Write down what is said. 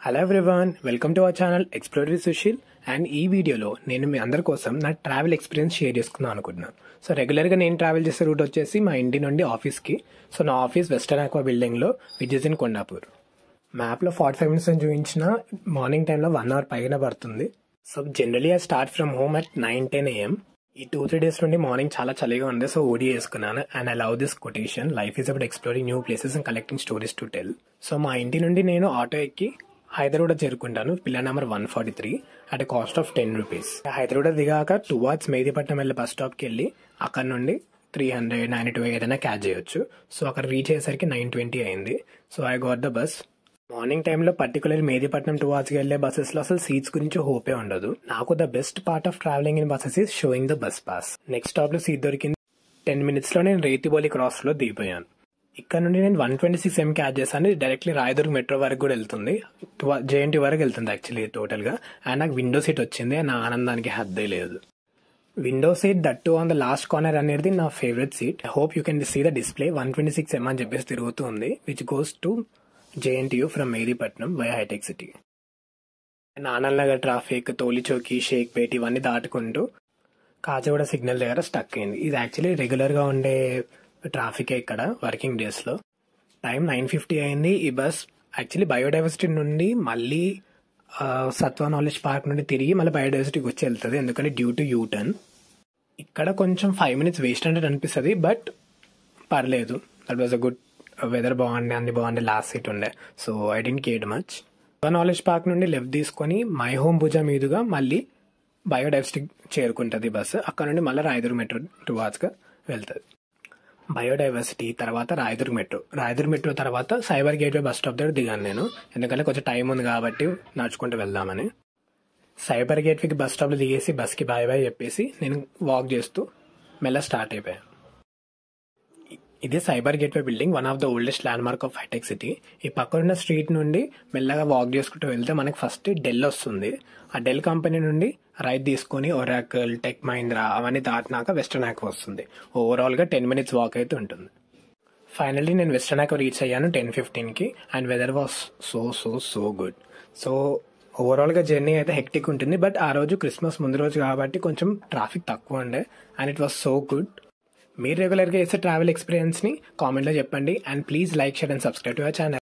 Hello everyone, welcome to our channel explore with Sushil. And ఈ వీడియోలో నేను మీ అందరి కోసం నా ట్రావెల్ ఎక్స్పీరియన్స్ షేర్ చేసుకుందాం అనుకుంటున్నాను. సో రెగ్యులర్గా నేను ట్రావెల్ చేసే రూట్ వచ్చేసి మా ఇంటి నుండి ఆఫీస్కి. సో నా ఆఫీస్ వెస్టర్న్ ఆక్వా బిల్డింగ్లో విచ్ ఇస్ ఇన్ కొండాపూర్. మ్యాప్లో 45 మినిట్స్ అని చూపించిన మార్నింగ్ టైంలో 1 అవర్ పైన పడుతుంది. So generally I start from home at 9-10 AM. ఈ 2-3 డేస్ నుండి మార్నింగ్ చాలా చలిగా ఉంది, సో ఓడి వేసుకున్నాను. And I love this quotation, life is about exploring new places and collecting stories to tell. So మా ఇంటి నుండి నేను ఆటో ఎక్కి హైదరాబాద్ చేరుకుంటాను, pillar number 143 at cost of 10 rupees. Hyderabad దిగాక టువార్డ్స్ మెహదీపట్నం వెళ్ళే బస్ స్టాప్కి వెళ్ళి అక్కడ నుండి 392 ఏదైనా క్యాచ్ చేయొచ్చు. సో అక్కడ రీచ్ అయ్యేసరికి 9:20 అయింది. So I got the bus. Morning టైంలో పర్టికులర్ మెహదీపట్నం టువార్డ్స్కి వెళ్ళే బస్సెస్ లో అసలు సీట్స్ గురించి హోపే ఉండదు. నాకు the best part of travelling in buses is showing the bus pass. Next stop లో సీట్ దొరికింది. 10 minutes లో నేను రేతిబోలి క్రాస్ లో దిగిపోయాను. ఇక్కడ నుండి నేను 126 M క్యాచ్ చేశాను. డైరెక్ట్లీ రాయదుర్గ్ మెట్రో వరకు కూడా వెళ్తుంది, JNT వరకు వెళ్తుంది యాక్చువల్లీ టోటల్ గా. అండ్ నాకు విండో సీట్ వచ్చింది, నా ఆనందానికి హద్దే లేదు. Window seat that on the last corner అనేది నా favourite seat. I hope you can see the display 126 M అని చెప్పేసి తిరుగుతూ ఉంది, which goes to JNTU from Mehdipatnam via హైటెక్ సిటీ. ఆనంద్ నగర్ ట్రాఫిక్, తోలిచౌకి, షేక్పేట్ ఇవన్నీ దాటుకుంటూ కాచిగూడ సిగ్నల్ దగ్గర స్టక్ అయింది. ఇది యాక్చువల్లీ రెగ్యులర్ గా ఉండే ట్రాఫిక్ ఇక్కడ వర్కింగ్ డేస్ లో. టైం 9:50 అయింది. ఈ బస్ యాక్చువల్లీ బయోడైవర్సిటీ నుండి మళ్ళీ సత్వా నాలెడ్జ్ పార్క్ నుండి తిరిగి మళ్ళీ బయోడైవర్సిటీకి వచ్చి వెళ్తుంది, ఎందుకంటే డ్యూ టు యూ టర్న్. ఇక్కడ కొంచెం 5 minutes వేస్ట్ అంటే అనిపిస్తుంది, బట్ పర్లేదు. That was a good. Weather బాగుండే, అన్ని బాగుండే, లాస్ట్ సీట్ ఉండే, so I don't care much. Sattva knowledge park నుండి లెఫ్ట్ తీసుకొని మై హోమ్ భుజా మీదుగా మళ్ళీ బయోడైవర్సిటీ చేరుకుంటుంది బస్సు. అక్కడ నుండి మళ్ళీ రాయదుర్గ్ మెట్రో టువార్డ్స్ గా వెళ్తుంది. బయోడైవర్సిటీ తర్వాత రాయదుర్గ్ మెట్రో తర్వాత సైబర్ గేట్వే బస్ స్టాప్ దగ్గర దిగాను నేను, ఎందుకంటే కొంచెం టైం ఉంది కాబట్టి నడుచుకుంటూ వెళ్దామని. సైబర్ గేట్వేకి బస్ స్టాప్ లో దిగేసి బస్కి బాయ్ బాయ్ చెప్పేసి నేను వాక్ చేస్తూ మెల్ల స్టార్ట్ అయిపోయాను. ఇది cyber gateway building, one of the oldest landmark of hitech city. ఈ పక్కనున్న స్ట్రీట్ నుండి మెల్లగా వాక్ చేసుకుంటూ వెళ్తే మనకి ఫస్ట్ డెల్ వస్తుంది. ఆ డెల్ కంపెనీ నుండి రైట్ తీసుకొని ఒరాకల్, టెక్ మహీంద్రా అవన్నీ దాటినాక వెస్టర్న్ ఆక్వా వస్తుంది. ఓవరాల్ గా 10 minutes వాక్ అయితే ఉంటుంది. ఫైనల్లీ నేను వెస్టర్న్ ఆక్వా రీచ్ అయ్యాను 10:15కి. And weather was so good. So overall గా జర్నీ అయితే హెక్టిక్ ఉంటుంది, బట్ ఆ రోజు క్రిస్మస్ ముందు రోజు కాబట్టి కొంచెం ట్రాఫిక్ తక్కువ ఉండే. And it was so good. మీరు రెగ్యులర్గా చేసే ట్రావెల్ ఎక్స్పీరియన్స్ ని కామెంట్ లో చెప్పండి. And please like, share and subscribe to our channel.